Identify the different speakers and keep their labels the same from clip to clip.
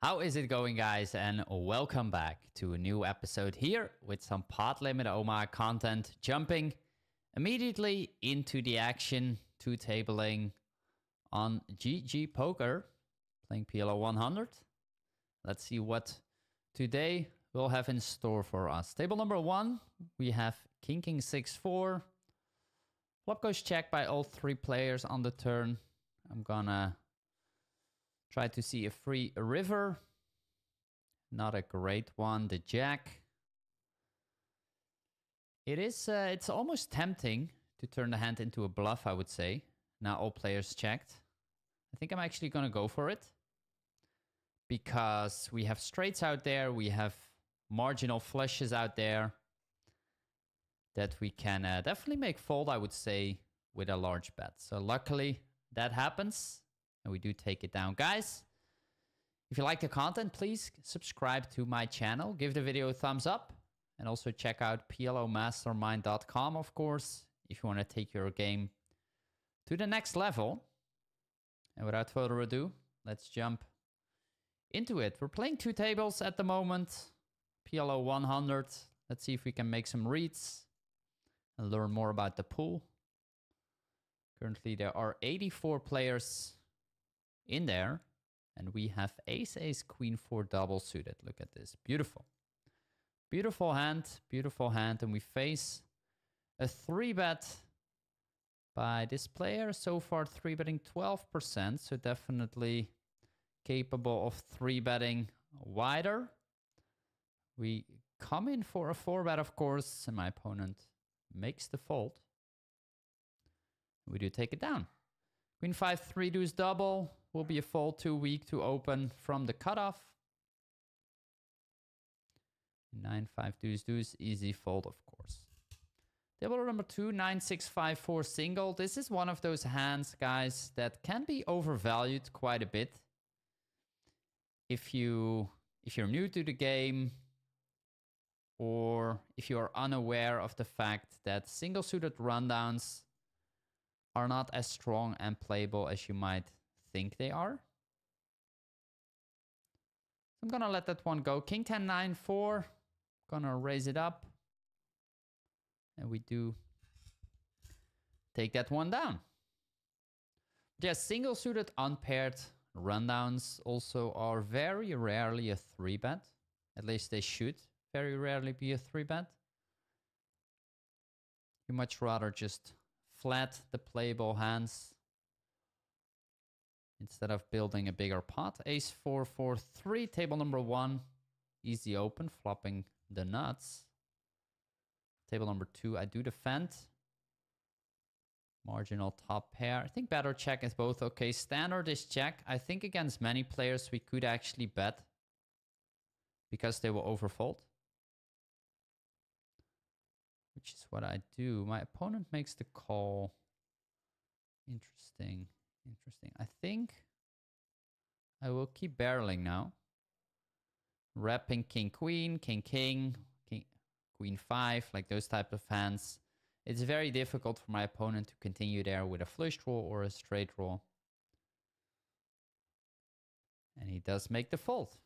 Speaker 1: How is it going, guys? And welcome back to a new episode here with some pot limit OMA content, jumping immediately into the action, two tabling on GG Poker, playing PLO 100. Let's see what today we'll have in store for us. Table number 1, we have King 6-4. Flop goes check by all three players on the turn. I'm gonna try to see a free river. Not a great one. The jack. It's almost tempting to turn the hand into a bluff, I would say. Now all players checked. I think I'm actually gonna go for it. Because we have straights out there. We have marginal flushes out there. That we can definitely make fold, I would say, with a large bet. So luckily that happens. And we do take it down. Guys, if you like the content, please subscribe to my channel. Give the video a thumbs up. And also check out PLOmastermind.com, of course, if you want to take your game to the next level. And without further ado, let's jump into it. We're playing two tables at the moment. PLO 100. Let's see if we can make some reads and learn more about the pool. Currently, there are 84 players in there, and we have ace queen 4 double suited. Look at this. Beautiful hand, and we face a 3-bet by this player. So far 3-betting 12%, so definitely capable of 3-betting wider. We come in for a 4-bet, of course, and my opponent makes the fold. We do take it down. Queen 5 3 deuce double will be a fold, too weak to open from the cutoff. 9 5 deuce deuce, easy fold, of course. Table number 2, 9 6 5 4 single. This is one of those hands, guys, that can be overvalued quite a bit. If you're new to the game, or if you are unaware of the fact that single suited rundowns are not as strong and playable as you might think they are. I'm gonna let that one go. King 10 9 4. Gonna raise it up. And we do take that one down. Yes, single suited unpaired rundowns also are very rarely a 3-bet. At least they should very rarely be a 3-bet. You much rather just flat the playable hands instead of building a bigger pot. Ace 4 4 3, table number 1, easy open, flopping the nuts. Table number 2, I do defend. Marginal top pair. I think better check is both okay. Standard is check. I think against many players we could actually bet because they will overfold, which is what I do. My opponent makes the call. Interesting. I think I will keep barreling now. Wrapping king, queen, king, queen 5, like those type of hands. It's very difficult for my opponent to continue there with a flush draw or a straight draw. And he does make the fold.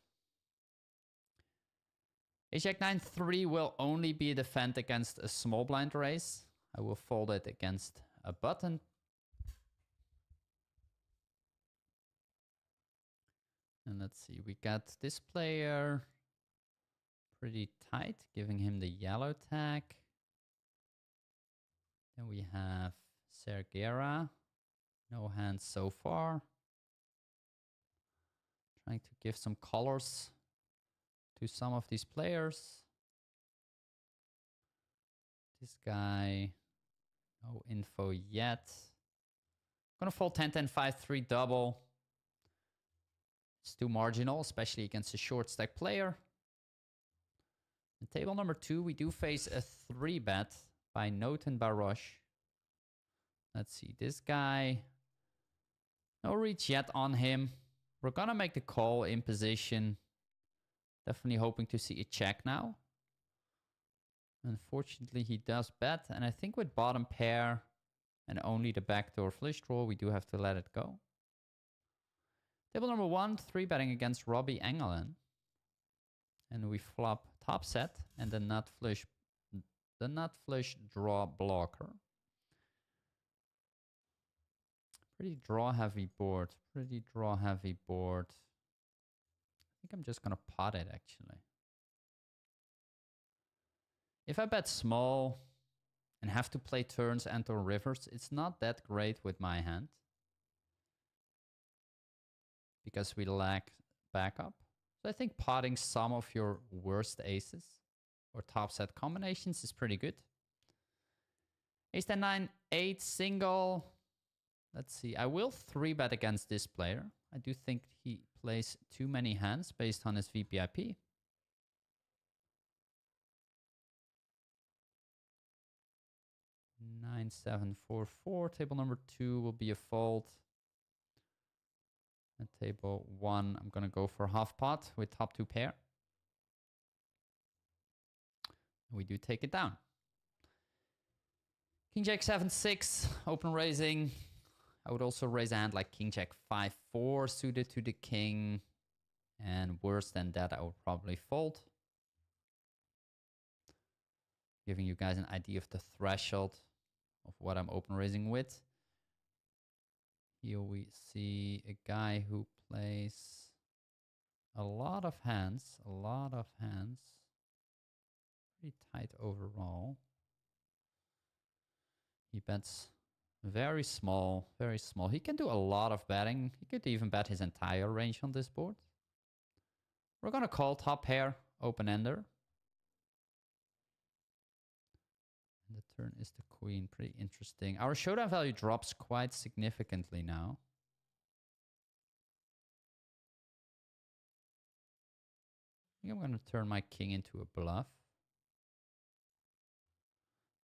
Speaker 1: Ace Jack 9 3 will only be a defend against a small blind raise. I will fold it against a button. And let's see, we got this player pretty tight, giving him the yellow tag. Then we have Sergera. No hands so far. Trying to give some colors to some of these players. This guy, no info yet. Gonna fold 10 10 5 3 double. It's too marginal, especially against a short stack player. In table number 2, we do face a 3-bet by Noten Barosh. Let's see, this guy, no reach yet on him. We're gonna make the call in position. Definitely hoping to see a check now. Unfortunately, he does bet, and I think with bottom pair and only the backdoor flush draw, we do have to let it go. Table number 1, 3-betting against Robbie Engelen. And we flop top set and the nut flush draw blocker. Pretty draw heavy board. Pretty draw heavy board. I think I'm just gonna pot it actually. If I bet small and have to play turns and or rivers, it's not that great with my hand. Because we lack backup. So I think potting some of your worst aces or top set combinations is pretty good. Ace 10 9 8 single. Let's see. I will 3-bet against this player. I do think he plays too many hands based on his VPIP. Nine 7 4 4. Table number 2 will be a fold. At table 1, I'm going to go for half pot with top 2 pair. We do take it down. King Jack 7 6, open raising. I would also raise a hand like King Jack 5 4 suited to the king. And worse than that, I would probably fold. Giving you guys an idea of the threshold of what I'm open raising with. Here we see a guy who plays a lot of hands. Pretty tight overall. He bets very small, very small. He can do a lot of betting. He could even bet his entire range on this board. We're gonna call top pair, open-ender. And the turn is the queen, pretty interesting. Our showdown value drops quite significantly now. I think I'm gonna turn my king into a bluff.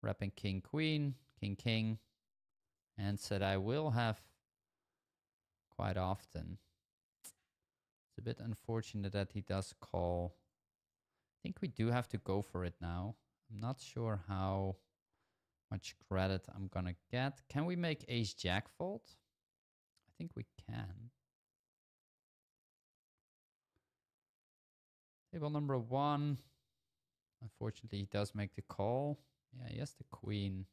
Speaker 1: Wrapping king, queen, king, king. And said I will have quite often. It's a bit unfortunate that he does call. I think we do have to go for it now. I'm not sure how much credit I'm gonna get. Can we make ace jack fold? I think we can. Table number 1. Unfortunately, he does make the call. Yeah, he has the queen.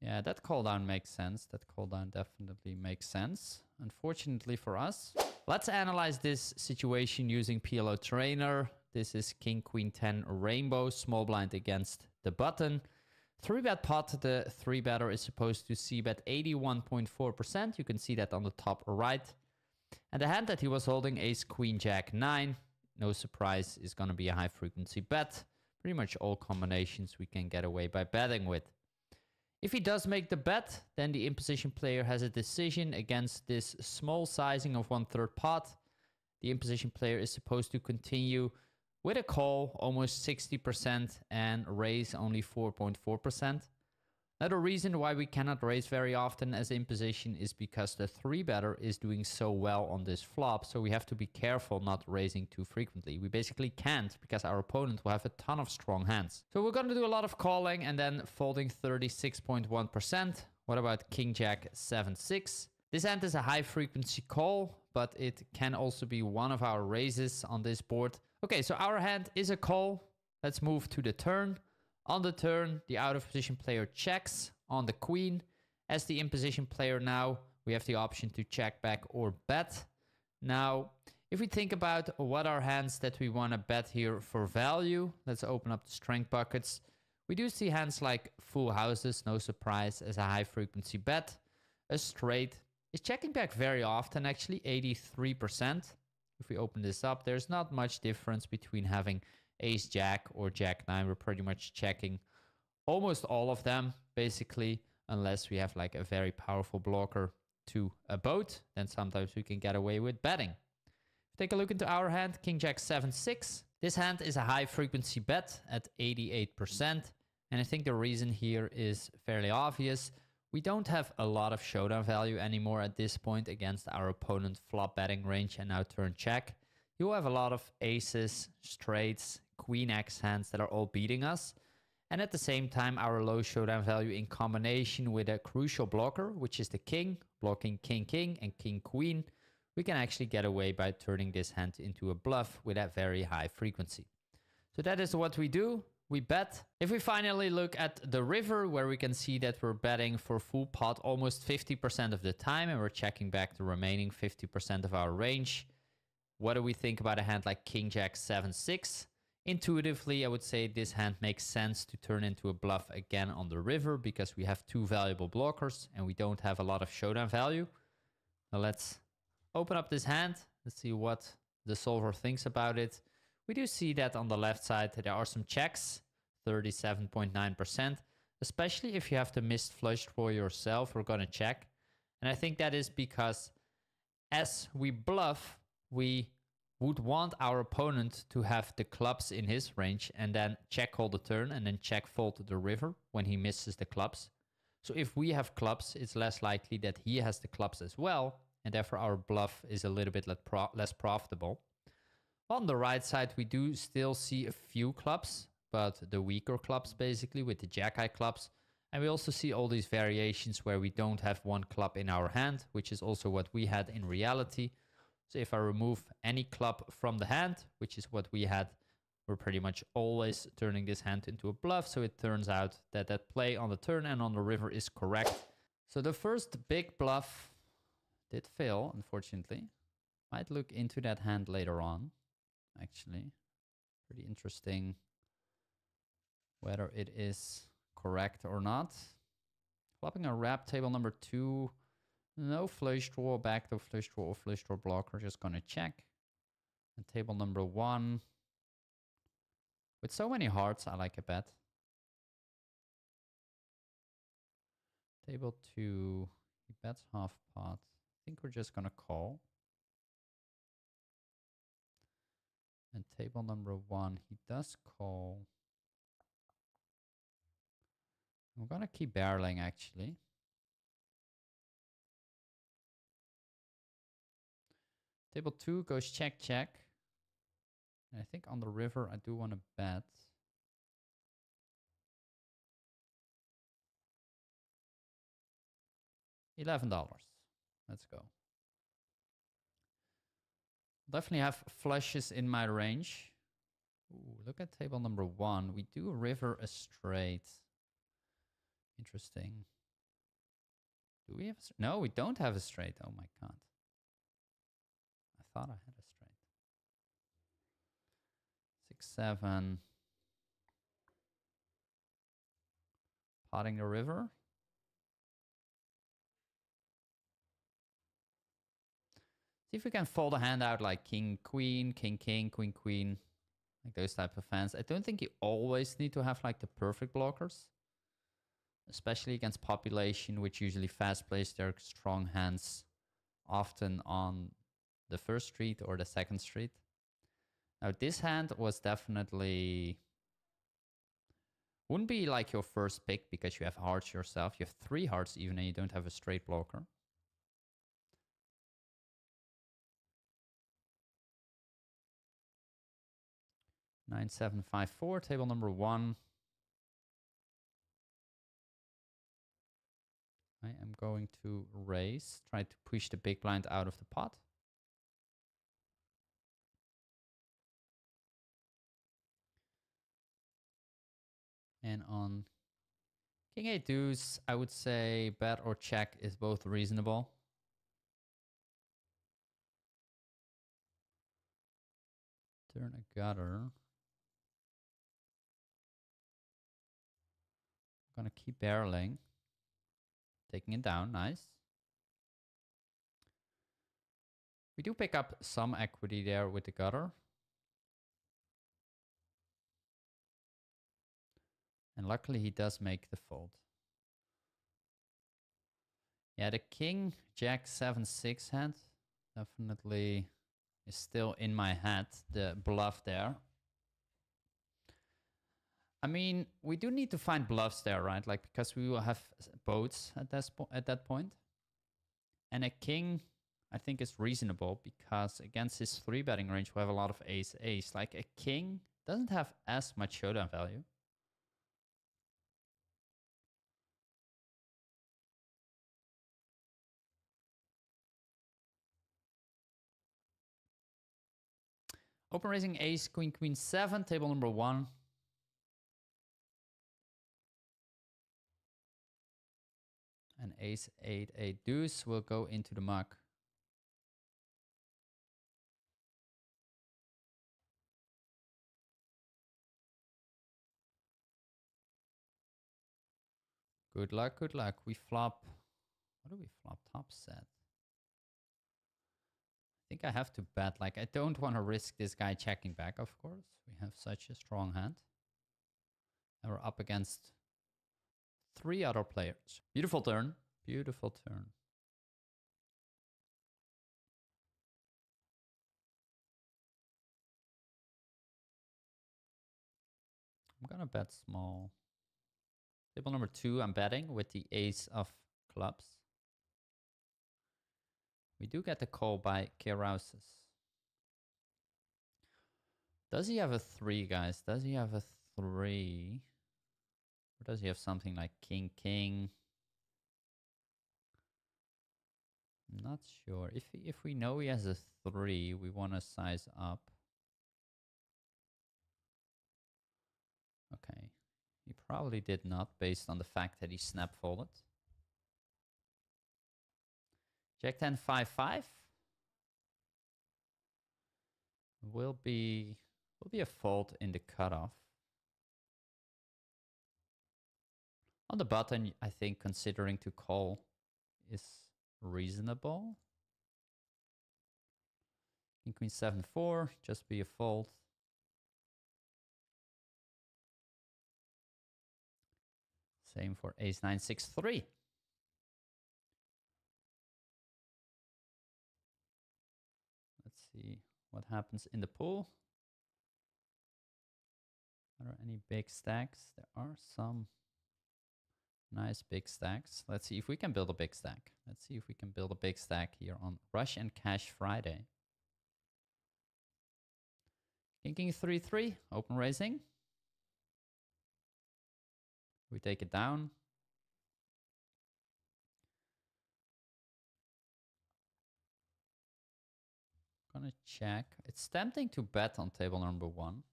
Speaker 1: Yeah, that call down makes sense. That call down definitely makes sense. Unfortunately for us. Let's analyze this situation using PLO Trainer. This is King, Queen 10 rainbow, small blind against the button. 3-bet pot, the 3-better is supposed to c-bet 81.4%. You can see that on the top right. And the hand that he was holding, ace, queen, jack, 9. No surprise, is going to be a high frequency bet. Pretty much all combinations we can get away by betting with. If he does make the bet, then the imposition player has a decision against this small sizing of 1/3 pot. The imposition player is supposed to continue with a call, almost 60%, and raise only 4.4%. Now, the reason why we cannot raise very often as imposition is because the 3-better is doing so well on this flop, so we have to be careful not raising too frequently. We basically can't because our opponent will have a ton of strong hands. So we're going to do a lot of calling and then folding 36.1%. What about King Jack 7-6? This hand is a high frequency call, but it can also be one of our raises on this board. Okay, so our hand is a call. Let's move to the turn. On the turn, the out of position player checks on the queen. As the in position player now, we have the option to check back or bet. Now, if we think about what are hands that we want to bet here for value, let's open up the strength buckets. We do see hands like full houses, no surprise, as a high frequency bet. A straight is checking back very often, actually 83%. If we open this up, there's not much difference between having ace jack or jack 9. We're pretty much checking almost all of them, basically, unless we have like a very powerful blocker to a boat, then sometimes we can get away with betting. Take a look into our hand, King Jack 7-6. This hand is a high frequency bet at 88%. And I think the reason here is fairly obvious. We don't have a lot of showdown value anymore at this point against our opponent flop betting range and now turn check. You have a lot of aces, straights, queen X hands that are all beating us. And at the same time, our low showdown value in combination with a crucial blocker, which is the king, blocking king, king, and king, queen, we can actually get away by turning this hand into a bluff with a very high frequency. So that is what we do. We bet. If we finally look at the river, where we can see that we're betting for full pot almost 50% of the time, and we're checking back the remaining 50% of our range. What do we think about a hand like King Jack 7-6? Intuitively, I would say this hand makes sense to turn into a bluff again on the river because we have two valuable blockers and we don't have a lot of showdown value. Now let's open up this hand. Let's see what the solver thinks about it. We do see that on the left side there are some checks, 37.9%. Especially if you have the missed flush draw yourself, we're going to check. And I think that is because as we bluff, we would want our opponent to have the clubs in his range and then check call the turn and then check fold the river when he misses the clubs. So if we have clubs, it's less likely that he has the clubs as well, and therefore our bluff is a little bit less profitable. On the right side, we do still see a few clubs, but the weaker clubs basically with the jack-high clubs. And we also see all these variations where we don't have one club in our hand, which is also what we had in reality. So if I remove any club from the hand, which is what we had, we're pretty much always turning this hand into a bluff. So it turns out that that play on the turn and on the river is correct. So the first big bluff did fail, unfortunately. Might look into that hand later on, actually. Pretty interesting whether it is correct or not. Flopping a wrap, table number 2. No flush draw, backdoor flush draw or flush draw blocker. Just gonna check. And table number 1. With so many hearts, I like a bet. Table 2, he bets half pot. I think we're just gonna call. And table number 1, he does call. I'm gonna keep barreling actually. Table 2 goes check, check. And I think on the river, I do want to bet. $11. Let's go. Definitely have flushes in my range. Ooh, look at table number 1. We do river a straight. Interesting. Do we have a straight? No, we don't have a straight. Oh my god. I thought I had a straight. 6-7. Potting the river. See if we can fold a hand out like king, queen, king, king, queen, queen. Like those type of hands. I don't think you always need to have like the perfect blockers. Especially against population, which usually fast plays their strong hands often on the first street or the second street. Now this hand was definitely... wouldn't be like your first pick because you have hearts yourself. You have 3 hearts even and you don't have a straight blocker. Nine, 7, 5, 4, table number 1. I am going to raise, try to push the big blind out of the pot. And on king 8 deuce, I would say bet or check is both reasonable. Turn a gutter. I'm gonna keep barreling. Taking it down, nice. We do pick up some equity there with the gutter. And luckily he does make the fold. Yeah, the king, jack, 7-6 hand definitely is still in my head, the bluff there. I mean, we do need to find bluffs there, right? Like, because we will have boats at that point. And a king, I think, is reasonable because against his 3-betting range, we have a lot of ace-ace. Like, a king doesn't have as much showdown value. Open raising ace, queen, queen, 7, table number 1. And ace, 8, 8 deuce will go into the muck. Good luck, good luck. We flop. What do we flop? Top set. I think I have to bet. Like, I don't want to risk this guy checking back, of course. We have such a strong hand. And we're up against 3 other players. Beautiful turn. Beautiful turn. I'm gonna bet small. Table number 2, I'm betting with the ace of clubs. We do get the call by Kerousis. Does he have a 3, guys? Does he have a 3? Or does he have something like king, king? I'm not sure. If we know he has a 3, we want to size up. Okay. He probably did not, based on the fact that he snap folded. Jack 10, 5, 5. Will be a fold in the cutoff. On the button, I think considering to call is reasonable. King, queen, 7, 4, just be a fold. Same for ace 9, 6, 3. Let's see what happens in the pool. Are there any big stacks? There are some nice big stacks. Let's see if we can build a big stack. Let's see if we can build a big stack here on Rush and Cash Friday. King, king, 3, 3. Open raising. We take it down. Gonna check. It's tempting to bet on table number 1.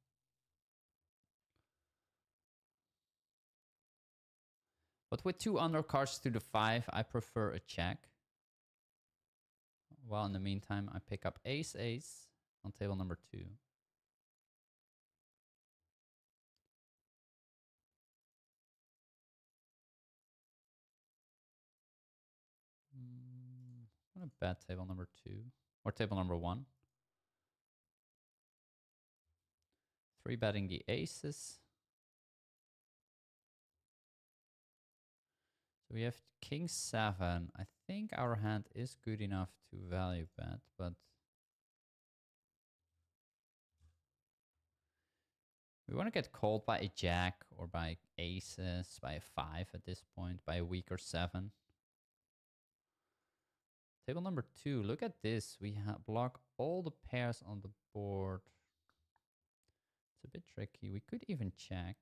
Speaker 1: But with 2 undercards to the 5, I prefer a check. While in the meantime, I pick up ace, ace on table number 2. I'm gonna bet table number 2 or table number 1. 3 betting the aces. So we have king 7. I think our hand is good enough to value bet, but we want to get called by a jack or by aces, by a 5 at this point, by a weaker 7. Table number 2, look at this. We block all the pairs on the board. It's a bit tricky. We could even check.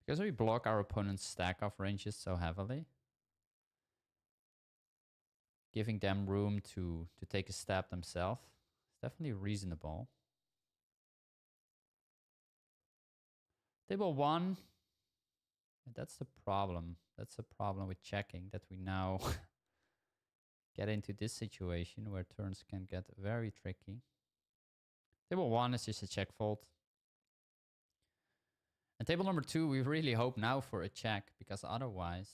Speaker 1: Because we block our opponent's stack off ranges so heavily, giving them room to take a stab themselves is definitely reasonable. Table 1, that's the problem. That's the problem with checking, that we now get into this situation where turns can get very tricky. Table 1 is just a check fold. And table number 2, we really hope now for a check, because otherwise...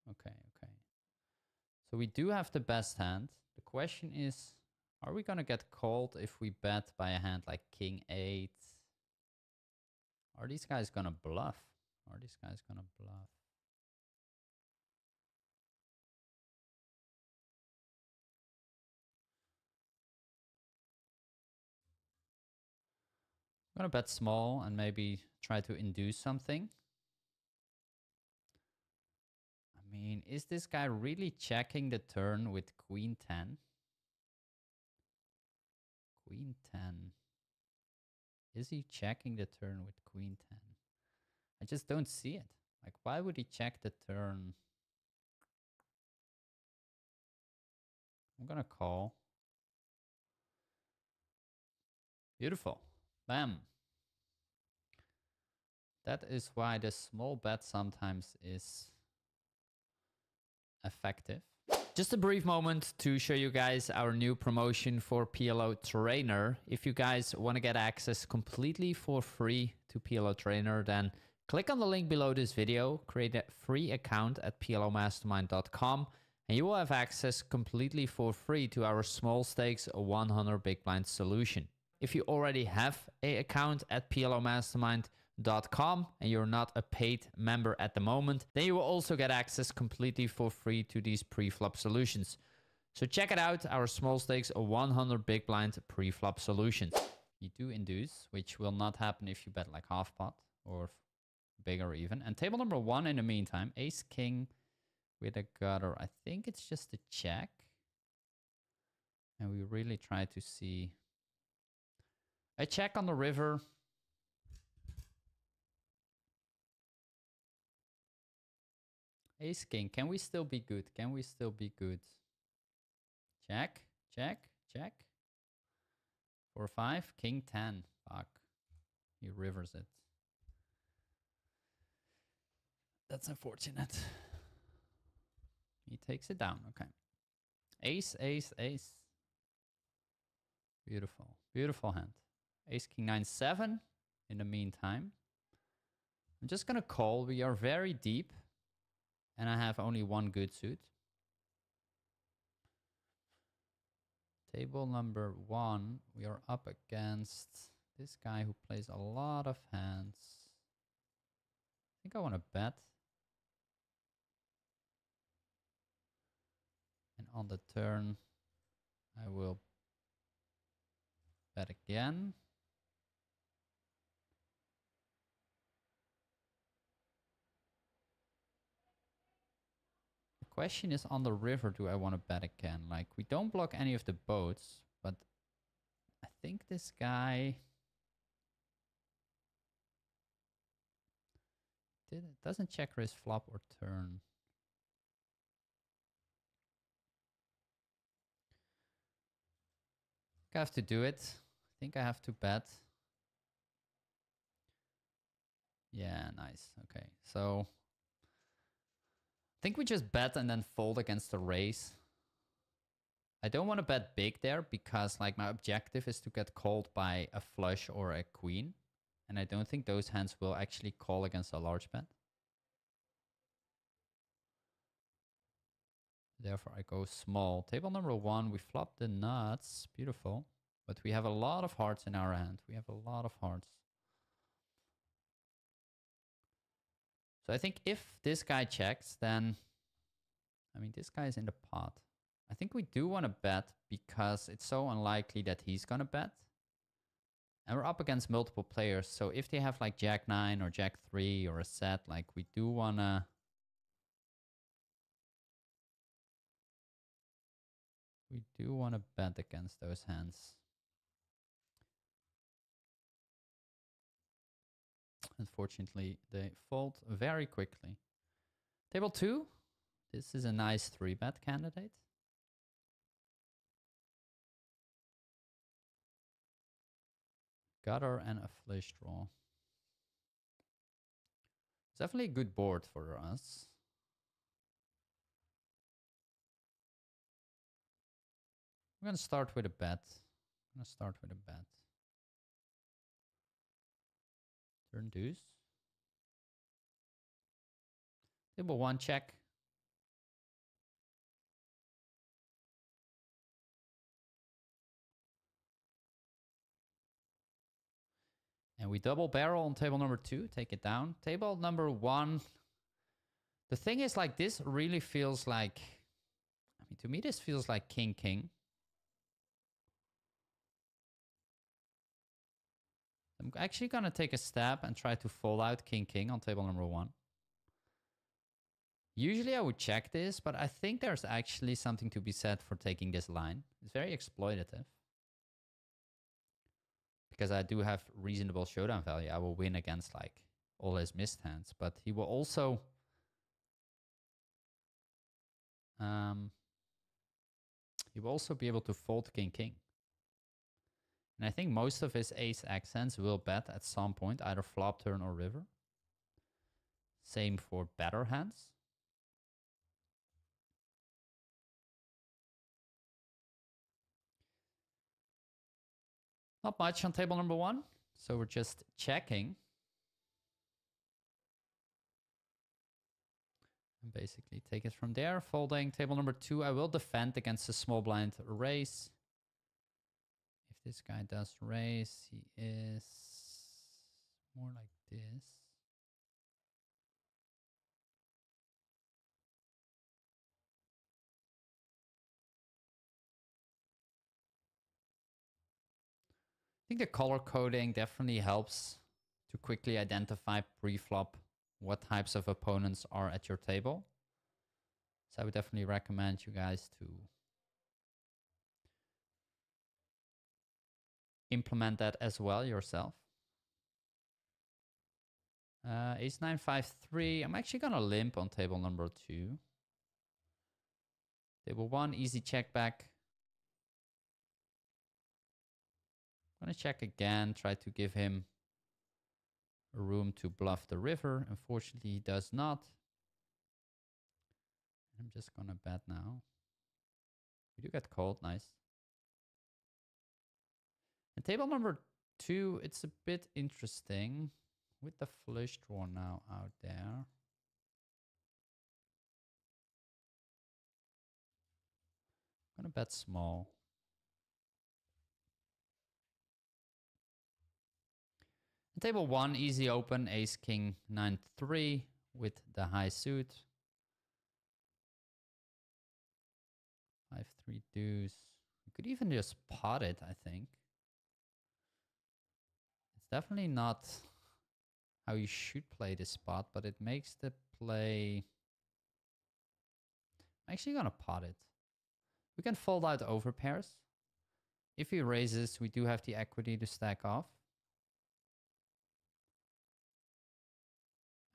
Speaker 1: Okay. So we do have the best hand. The question is, are we going to get called if we bet by a hand like king 8? Are these guys going to bluff? I'm going to bet small and maybe try to induce something. I mean, is this guy really checking the turn with queen 10? Queen 10. Is he checking the turn with queen 10? I just don't see it. Like, why would he check the turn? I'm gonna call. Beautiful. Bam. That is why the small bet sometimes is effective. Just a brief moment to show you guys our new promotion for PLO Trainer. If you guys want to get access completely for free to PLO Trainer, then click on the link below this video, create a free account at plomastermind.com, and you will have access completely for free to our small stakes 100 big blind solution. If you already have an account at plomastermind.com and you're not a paid member at the moment, then you will also get access completely for free to these pre-flop solutions. So check it out, our small stakes 100 big blind pre-flop solutions. You do induce, which will not happen if you bet like half pot or bigger even. And table number 1 in the meantime, ace king with a gutter. I think it's just a check. And we really try to see a check on the river. Ace king, can we still be good? Can we still be good? Check, check, check. 4-5, king 10. Fuck. He rivers it. That's unfortunate. He takes it down. Okay. Ace, ace, ace. Beautiful. Beautiful hand. Ace, king 9, 7 in the meantime. I'm just going to call. We are very deep. And I have only one good suit. Table number 1. We are up against this guy who plays a lot of hands. I think I want to bet. And on the turn, I will bet again. The question is, on the river, do I want to bet again? Like, we don't block any of the boats, but I think this guy doesn't check raise flop or turn. I have to do it. I think I have to bet. Yeah, nice. Okay, so I think we just bet and then fold against the raise. I don't want to bet big there because like my objective is to get called by a flush or a queen. And I don't think those hands will actually call against a large bet. Therefore, I go small. Table number 1, we flop the nuts. Beautiful. But we have a lot of hearts in our hand. We have a lot of hearts. So I think if this guy checks, then... I mean, this guy is in the pot. I think we do want to bet because it's so unlikely that he's going to bet. And we're up against multiple players. So if they have like Jack 9 or Jack 3 or a set, like we do want to... We do want to bet against those hands. Unfortunately, they fold very quickly. Table 2. This is a nice 3-bet candidate. Gutter and a flush draw. It's definitely a good board for us. I'm going to start with a bet. Turn deuce. Table 1 check. And we double barrel on table number 2, take it down. Table number 1. The thing is, like, this really feels like, I mean, to me, this feels like king, king. I'm actually going to take a stab and try to fold out king, king on table number 1. Usually I would check this, but I think there's actually something to be said for taking this line. It's very exploitative. because I do have reasonable showdown value. I will win against like all his missed hands, but he will also be able to fold king king. And I think most of his ace X hands will bet at some point, either flop, turn, or river. Same for better hands. Not much on table number 1, so we're just checking. And basically take it from there. Folding table number 2, I will defend against a small blind raise. If this guy does raise, he is more like this. I think the color coding definitely helps to quickly identify pre-flop what types of opponents are at your table. So I would definitely recommend you guys to implement that as well yourself. Ace 9, 5, 3. I'm actually going to limp on table number 2. Table 1, easy check back. I'm going to check again, try to give him room to bluff the river. Unfortunately, he does not. I'm just going to bet now. We do get called, nice. And table number 2, it's a bit interesting with the flush draw now out there. I'm going to bet small. And table 1, easy open, ace, king, 9, 3 with the high suit. 5, 3 deuce. You could even just pot it, I think. It's definitely not how you should play this spot, but it makes the play... I'm actually going to pot it. We can fold out over pairs. If he raises, we do have the equity to stack off.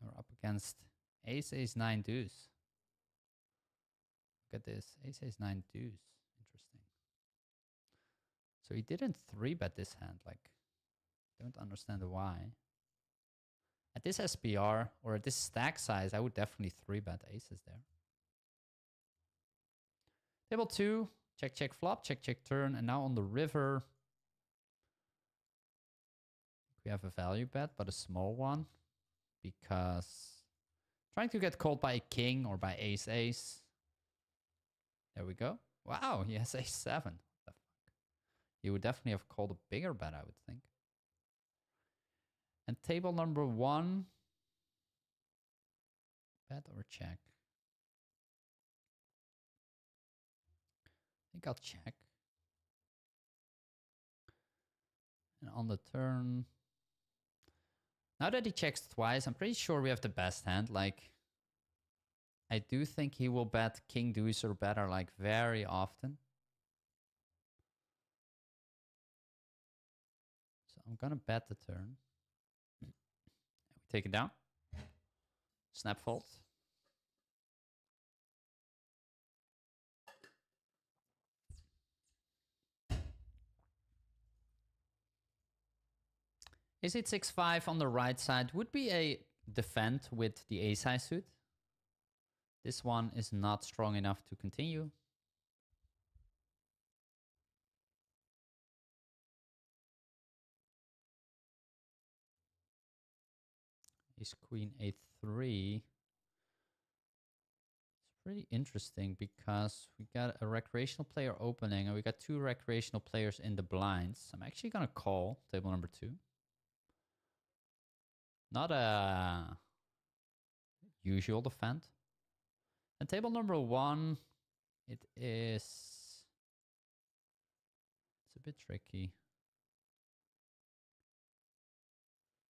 Speaker 1: We're up against ace, ace, 9 deuce. Look at this. Ace, ace, 9 deuce. Interesting. So he didn't 3-bet this hand. Like, don't understand why. At this SPR, or at this stack size, I would definitely 3-bet aces there. Table 2, check, check, flop, check, check, turn. And now on the river, we have a value bet, but a small one. Because trying to get called by a king or by ace, ace. There we go. Wow, he has ace 7. What the fuck? He would definitely have called a bigger bet, I would think. And table number 1, bet or check? I think I'll check. And on the turn, now that he checks twice, I'm pretty sure we have the best hand. Like, I do think he will bet king deuce or better, like, very often. So I'm gonna bet the turn. We take it down. Snap fold. Ace 8, 6, 5 on the right side would be a defend with the ace high suit. This one is not strong enough to continue. Ace queen a3. It's pretty interesting because we got a recreational player opening and we got 2 recreational players in the blinds. I'm actually gonna call table number 2. Not a usual defend. And table number 1, it is... It's a bit tricky.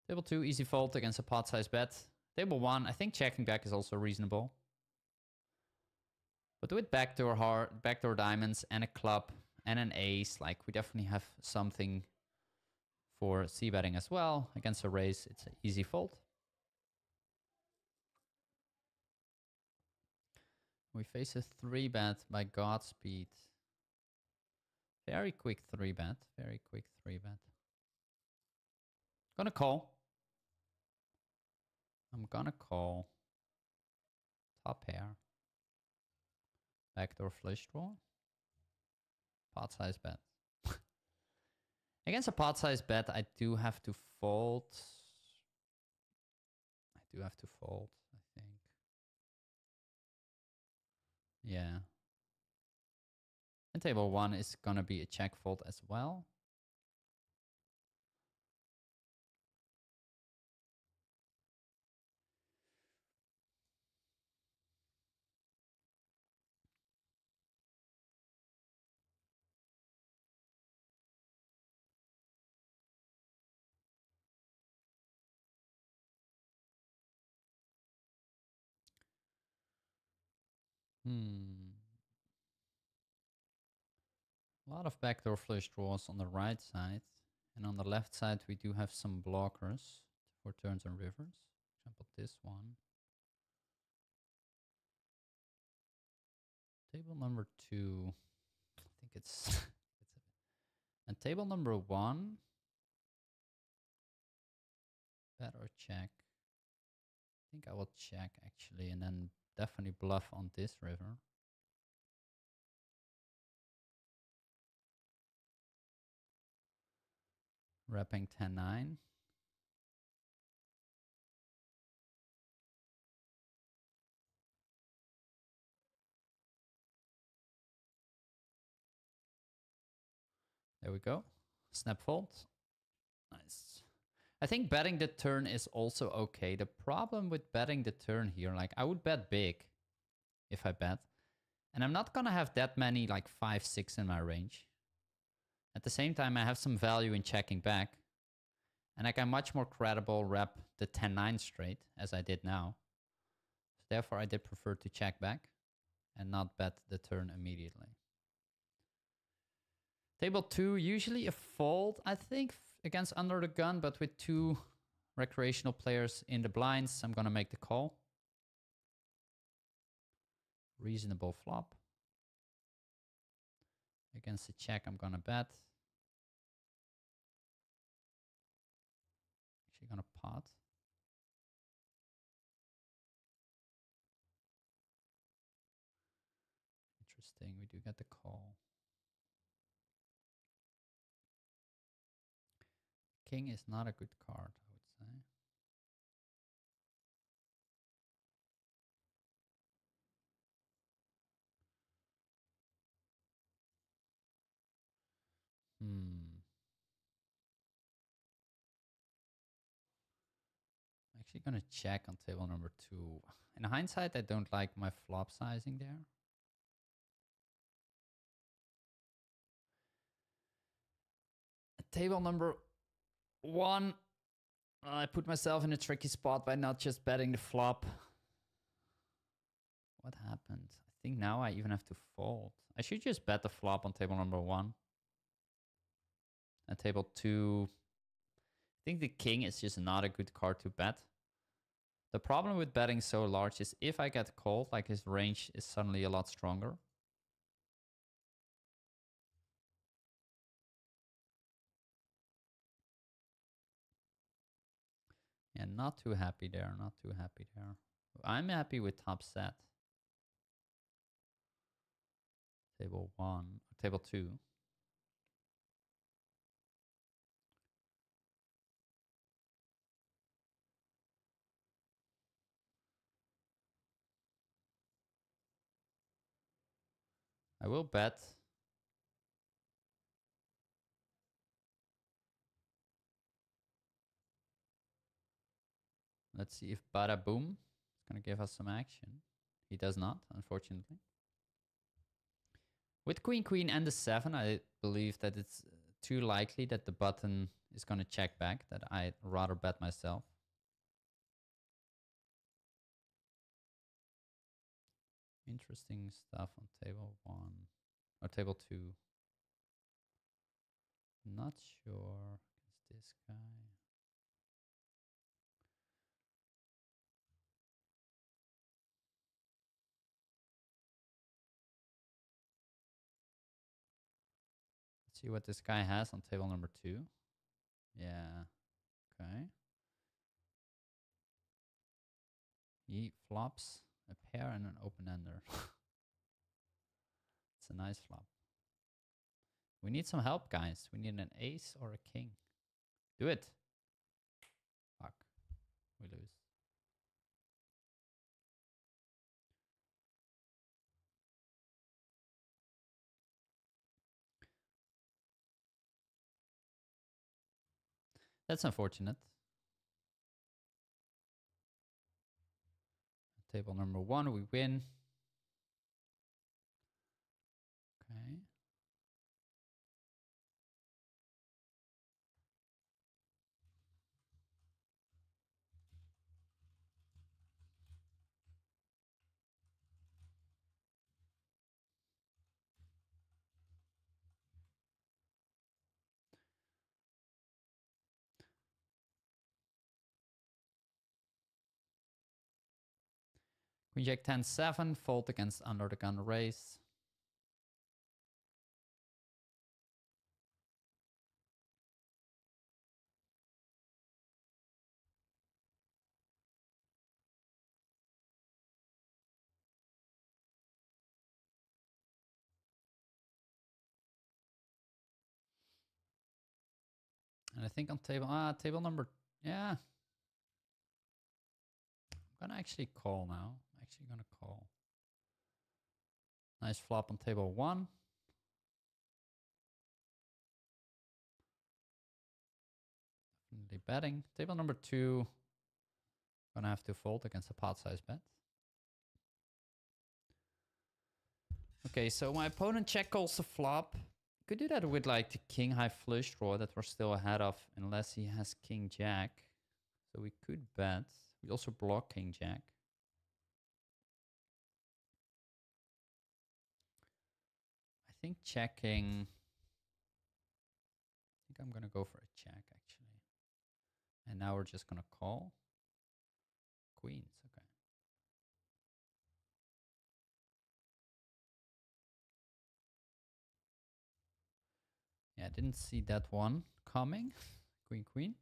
Speaker 1: Table 2, easy fold against a pot size bet. Table 1, I think checking back is also reasonable. But with backdoor heart, backdoor diamonds, and a club, and an ace, like, we definitely have something for c-betting as well. Against a raise, it's an easy fold. We face a 3-bet by Godspeed. Very quick 3-bet. Very quick 3-bet. Gonna call. I'm gonna call. Top pair. Backdoor flush draw. Pot size bet. Against a pot size bet, I do have to fold. I think. Yeah. And table 1 is gonna be a check fold as well. A lot of backdoor flush draws on the right side. And on the left side, we do have some blockers for turns and rivers. For example, this one. Table number 2. I think it's... and table number 1. Bet or check. I think I will check actually, and then definitely bluff on this river. Wrapping 10-9. There we go. Snap fold. Nice. I think betting the turn is also okay. The problem with betting the turn here, like I would bet big if I bet. And I'm not going to have that many like 5-6 in my range. At the same time, I have some value in checking back. And I can much more credible wrap the 10-9 straight as I did now. So therefore, I did prefer to check back and not bet the turn immediately. Table 2, usually a fold, I think, against under the gun, but with 2 recreational players in the blinds, I'm going to make the call. Reasonable flop. Against the check, I'm going to bet. Actually going to pot. Interesting, we do get the call. King is not a good card, I would say. Actually going to check on table number 2. In hindsight, I don't like my flop sizing there. Table number 1. I put myself in a tricky spot by not just betting the flop. What happened? I think now I even have to fold. I should just bet the flop on table number 1. And table 2. I think the king is just not a good card to bet. The problem with betting so large is if I get called, like his range is suddenly a lot stronger. Yeah, not too happy there, not too happy there. I'm happy with top set. Table 1, table 2. I will bet. Let's see if Bada Boom is going to give us some action. He does not, unfortunately. With Queen Queen and the 7, I believe that it's too likely that the button is going to check back, that I'd rather bet myself. Interesting stuff on table 1 or table 2. Not sure against this guy. Let's see what this guy has on table number 2. Yeah. Okay. He flops a pair and an open-ender. It's a nice flop. We need some help, guys. We need an ace or a king. Do it. Fuck. We lose. That's unfortunate. Table number 1, we win. Okay. Queen Jack 10-7, fold against under the gun raise. And I think on table number, yeah. I'm gonna actually call now. I'm actually gonna call. Nice flop on table 1. Definitely betting. Table number 2, gonna have to fold against a pot size bet. Okay, so my opponent check calls the flop. Could do that with like the king high flush draw that we're still ahead of, unless he has king jack. So we could bet. We also block king jack. I think checking. I think I'm gonna go for a check actually. And now we're just gonna call. Queens, okay. Yeah, I didn't see that one coming. Queen, queen.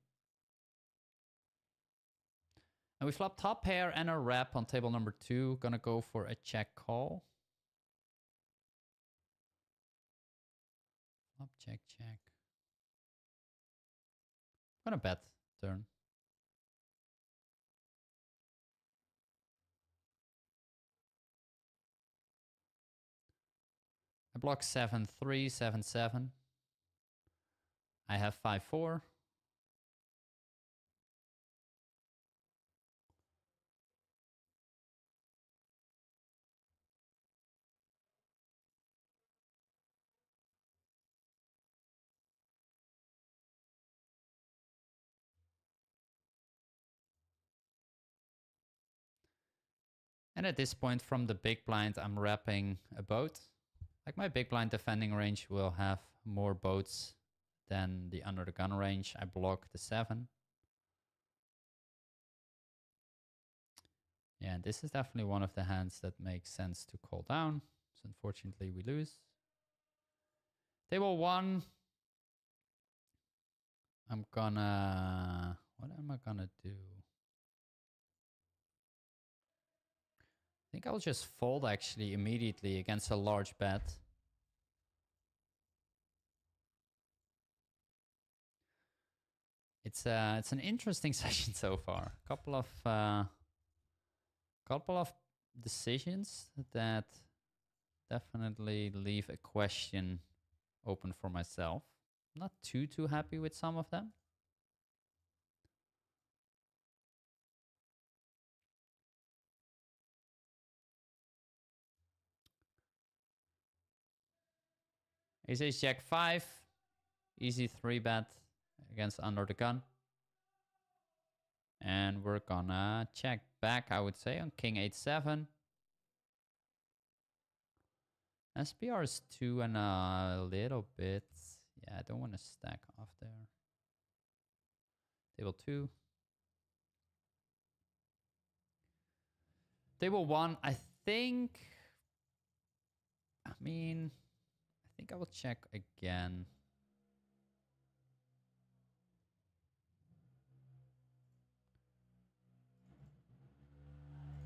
Speaker 1: And we flop top pair and a wrap on table number 2. Gonna go for a check call. Flop, check, check. Gonna bet turn. I block 7-3, 7-7. I have 5-4. And at this point from the big blind, I'm wrapping a boat. Like my big blind defending range will have more boats than the under the gun range. I block the 7. Yeah, this is definitely one of the hands that makes sense to call down. So unfortunately we lose. Table 1. I'm gonna... What am I gonna do? I think I'll just fold actually immediately against a large bet. It's an interesting session so far. Couple of decisions that definitely leave a question open for myself. Not too happy with some of them. Ace Jack 5, easy 3-bet against under the gun. And we're gonna check back, I would say, on King 8-7. SPR is 2 and a little bit. Yeah, I don't want to stack off there. Table 2. Table 1, I think... I mean, I think I will check again.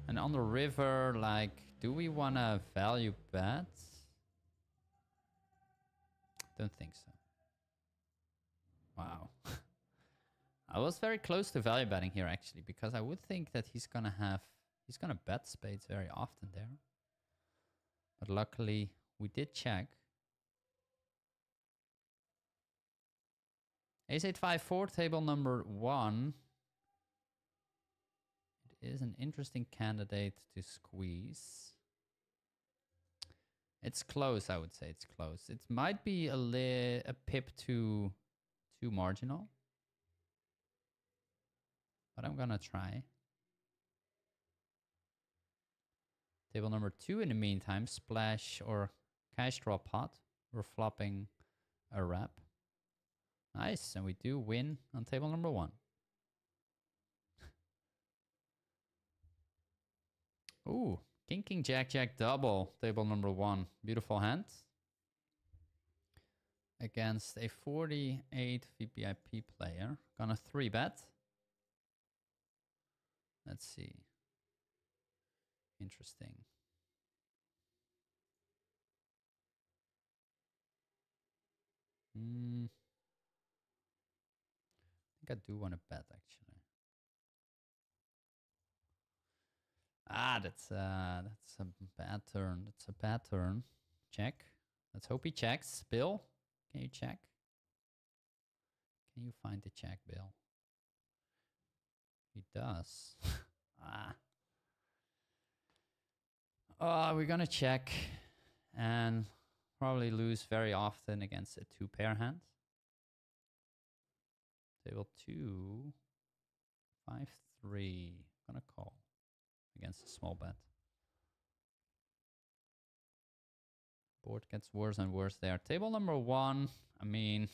Speaker 1: And on the river, like, do we want to value bet? Don't think so. Wow. I was very close to value betting here, actually, because I would think that he's going to bet spades very often there. But luckily, we did check. Ace-8, 5-4, table number 1. It is an interesting candidate to squeeze. It's close, I would say. It's close. It might be a pip too marginal. But I'm going to try. Table number 2 in the meantime. Splash or cash draw pot. We're flopping a wrap. Nice. And we do win on table number 1. Ooh. King, king, jack, jack, double. Table number 1. Beautiful hand. Against a 48 VPIP player. Gonna 3-bet. Let's see. Interesting. I think I do want to bet, actually. Ah, that's a bad turn. That's a bad turn. Check. Let's hope he checks. Bill, can you check? Can you find the check, Bill? He does. Ah. Oh, we're gonna check and probably lose very often against a 2-pair hand. Table 2, 5-3. Gonna call against a small bet. Board gets worse and worse there. Table number 1, I mean...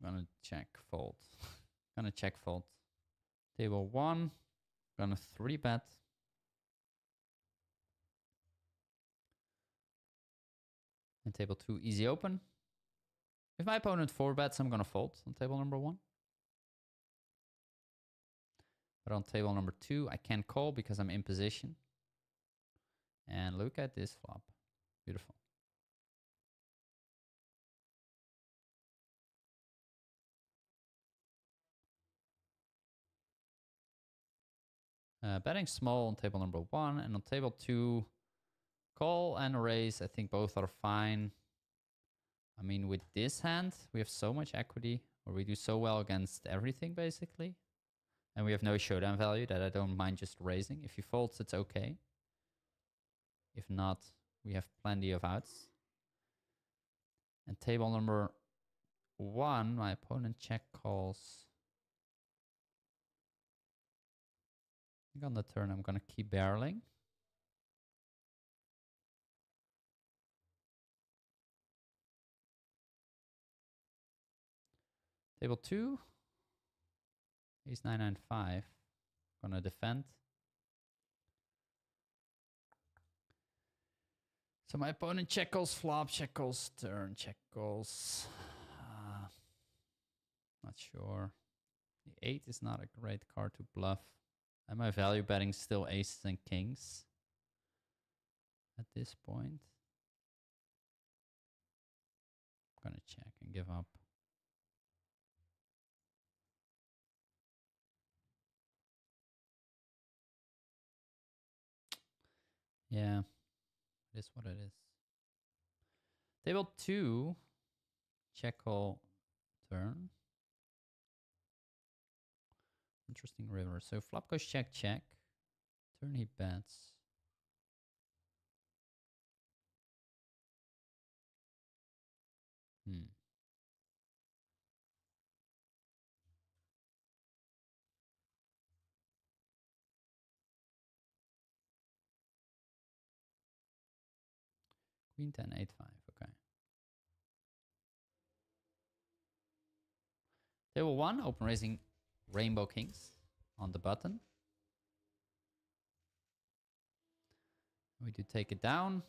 Speaker 1: Gonna check fold. Gonna check fold. Table 1, gonna 3-bet. And table 2, easy open. If my opponent 4-bets, I'm gonna fold on table number 1. But on table number 2, I can call because I'm in position. And look at this flop. Beautiful. Betting small on table number 1. And on table 2, call and raise. I think both are fine. I mean, with this hand, we have so much equity. Or we do so well against everything, basically. And we have no showdown value that I don't mind just raising. If he folds, it's okay. If not, we have plenty of outs. And table number 1, my opponent check calls. I think on the turn, I'm going to keep barreling. Table 2. Ace 9-9-5. Gonna defend. So my opponent check calls flop, check calls turn, check calls. Not sure. The 8 is not a great card to bluff. Am I value betting still aces and kings at this point? I'm gonna check and give up. Yeah, it is what it is. Table 2, check call turn. Interesting river. So flop goes check, check. Turn he bets. Queen 10, 8, 5. Okay. Table 1, open raising Rainbow Kings on the button. We do take it down.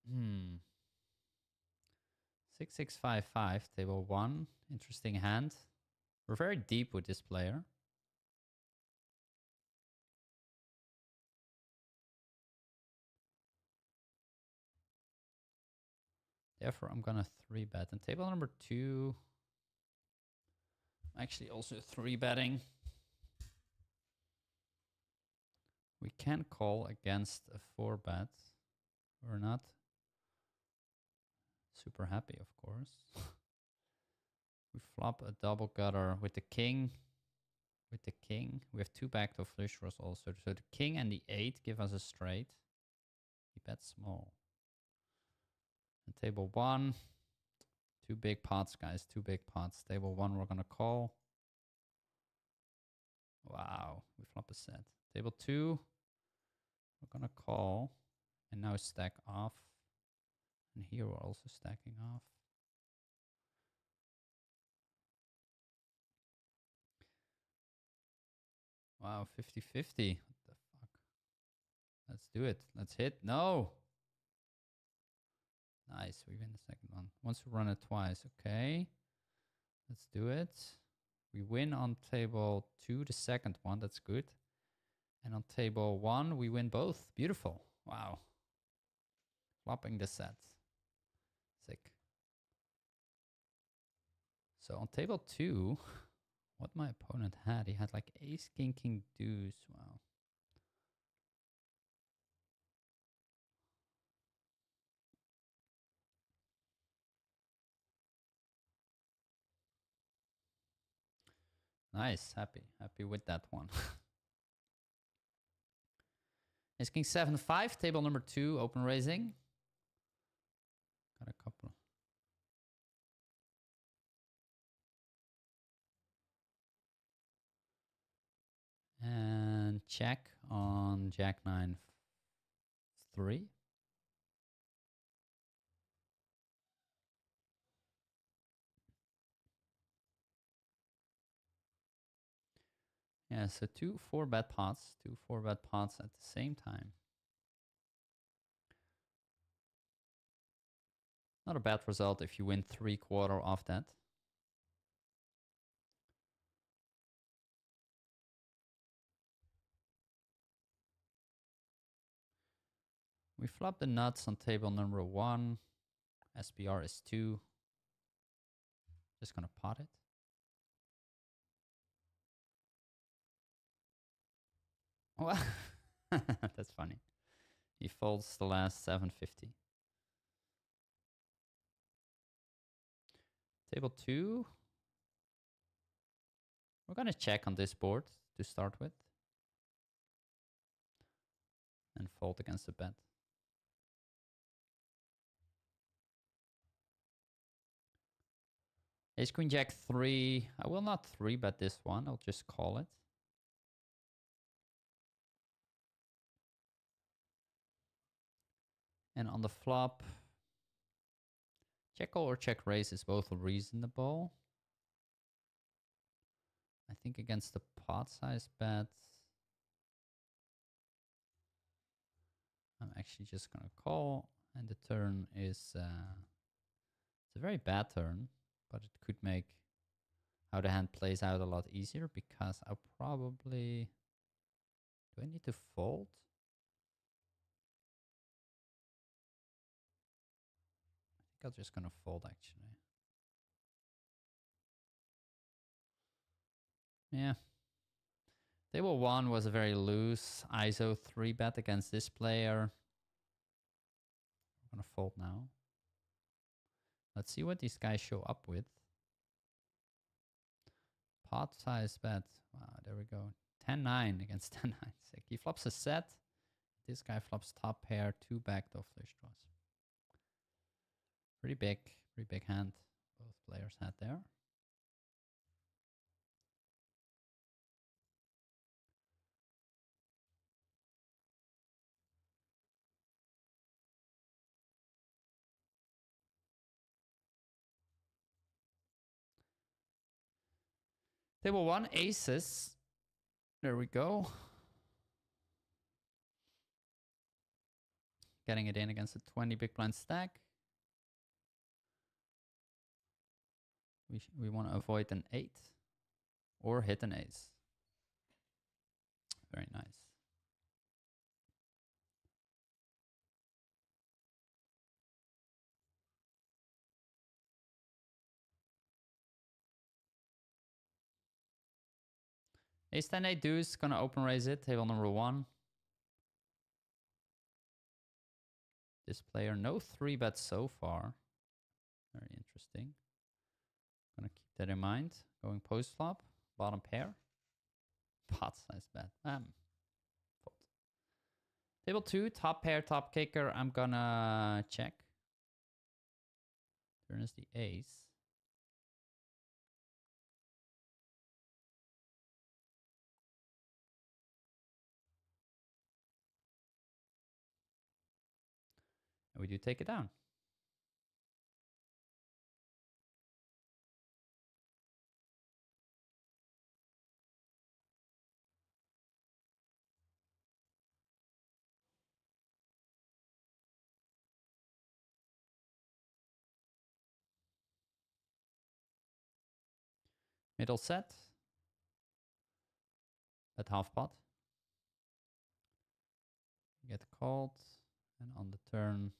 Speaker 1: Hmm. 6, 6, 5, 5. Table 1. Interesting hand. We're very deep with this player. Therefore, I'm gonna 3-bet. And table number 2, actually also 3-betting. We can call against a 4-bet. We're not super happy, of course. We flop a double gutter with the king. With the king, we have 2 backdoor flush draws also. So the king and the 8 give us a straight. We bet small. And table 1, 2 big pots, guys. 2 big pots. Table 1, we're gonna call. Wow, we flop a set. Table 2, we're gonna call. And now stack off. And here we're also stacking off. Wow, 50-50. What the fuck? Let's do it. Let's hit. No! Nice, we win the second one. Once we run it twice, okay. Let's do it. We win on table 2, the second one. That's good. And on table 1, we win both. Beautiful. Wow. Flopping the set. Sick. So on table 2, what my opponent had, he had like ace, king, king, deuce. Wow. Nice. Happy with that one. Ace, king, 7, 5. Table number 2, open raising. Got a couple. And check on jack 9, 3. Yeah, so 2 4-bet pots, 2 4-bet pots at the same time. Not a bad result if you win 3/4 off that. We flop the nuts on table number 1. SPR is 2. Just gonna pot it. Well, that's funny. He folds the last 750. Table 2. We're gonna check on this board to start with. And fold against the bet. Ace queen jack 3. I will not 3-bet this one. I'll just call it. And on the flop, check call or check raise is both reasonable. I think against the pot size bet, I'm actually just gonna call, and the turn is it's a very bad turn, but it could make how the hand plays out a lot easier because I'll probably, do I need to fold? I'm just gonna fold actually. Yeah. Table 1 was a very loose ISO 3 bet against this player. I'm gonna fold now. Let's see what these guys show up with. Pot size bet. Wow, there we go. 10-9 against 10-9. Sick. He flops a set. This guy flops top pair, 2 backdoor flush draws. Pretty big hand both players had there. Table 1, aces. There we go. Getting it in against a 20 big blind stack. We want to avoid an 8 or hit an ace. Very nice. Ace 10 8 deuce, gonna open raise it. Table number 1. This player, no 3 bets so far. Very interesting. Gonna keep that in mind. Going post flop, bottom pair. Pot size bet. Fold. Table 2, top pair, top kicker. I'm gonna check. Turn is the ace. And we do take it down. Middle set. At half pot. Get called. And on the turn,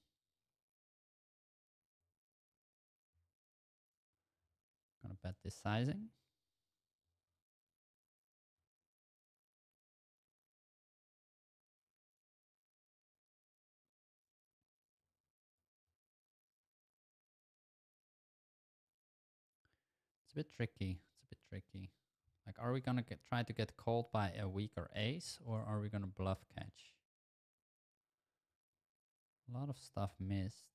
Speaker 1: gonna bet this sizing. It's a bit tricky. It's a bit tricky. Like, are we gonna try to get called by a weaker ace, or are we gonna bluff catch? A lot of stuff missed.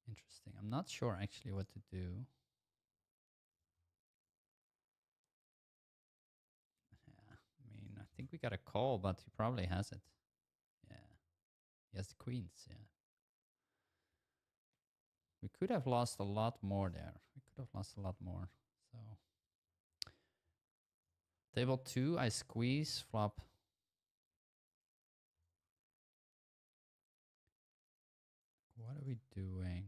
Speaker 1: Interesting. I'm not sure actually what to do. Yeah, I mean, I think we got a call, but he probably has it. Yeah, he has the queens. Yeah, we could have lost a lot more there. We could have lost a lot more. So table 2, I squeeze flop. What are we doing?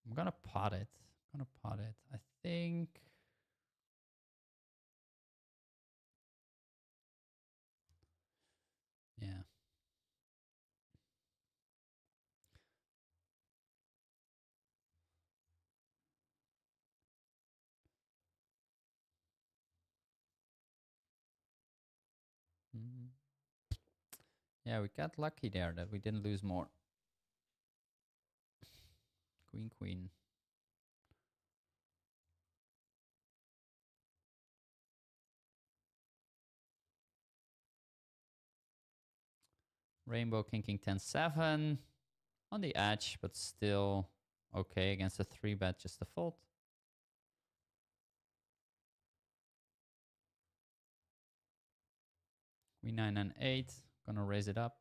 Speaker 1: I'm gonna pot it. I'm gonna pot it. I think. Yeah. Mm. Yeah, we got lucky there that we didn't lose more. Queen, queen. Rainbow, king, king, 10, 7. On the edge, but still okay against a 3 bet, just a fold. Queen 9 and 8. Gonna raise it up.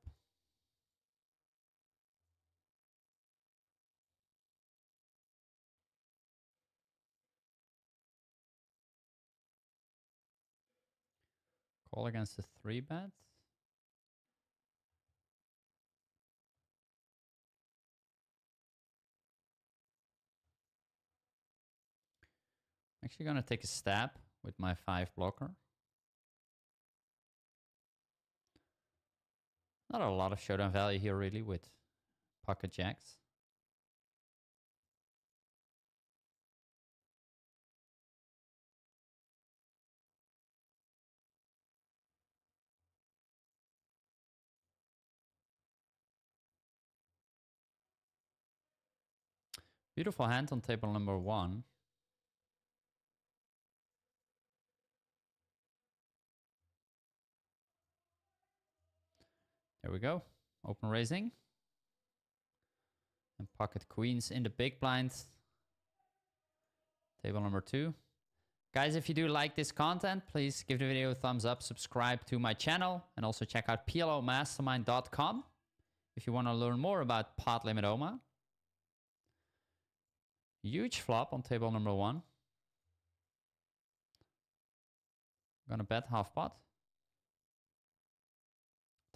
Speaker 1: Call against a 3 bet. Actually gonna take a stab with my 5 blocker. Not a lot of showdown value here really with pocket jacks. Beautiful hand on table number 1. There we go. Open raising. And pocket queens in the big blind. Table number 2. Guys, if you do like this content, please give the video a thumbs up, subscribe to my channel, and also check out PLOmastermind.com if you want to learn more about pot limit OMA. Huge flop on table number 1. Gonna bet half pot.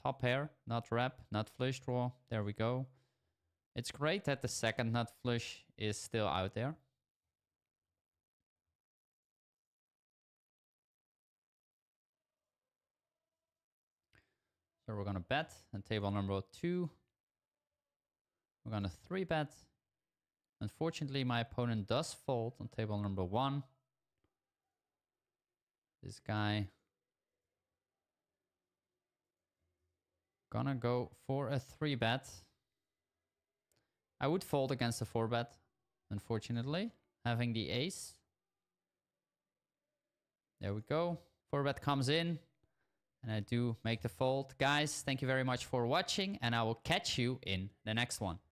Speaker 1: Top pair, nut rep, nut flush draw. There we go. It's great that the second nut flush is still out there. So we're gonna bet on table number 2. We're gonna 3-bet. Unfortunately, my opponent does fold on table number 1. This guy gonna go for a 3-bet. I would fold against a 4-bet, unfortunately, having the ace. There we go. 4-bet comes in, and I do make the fold. Guys, thank you very much for watching, and I will catch you in the next one.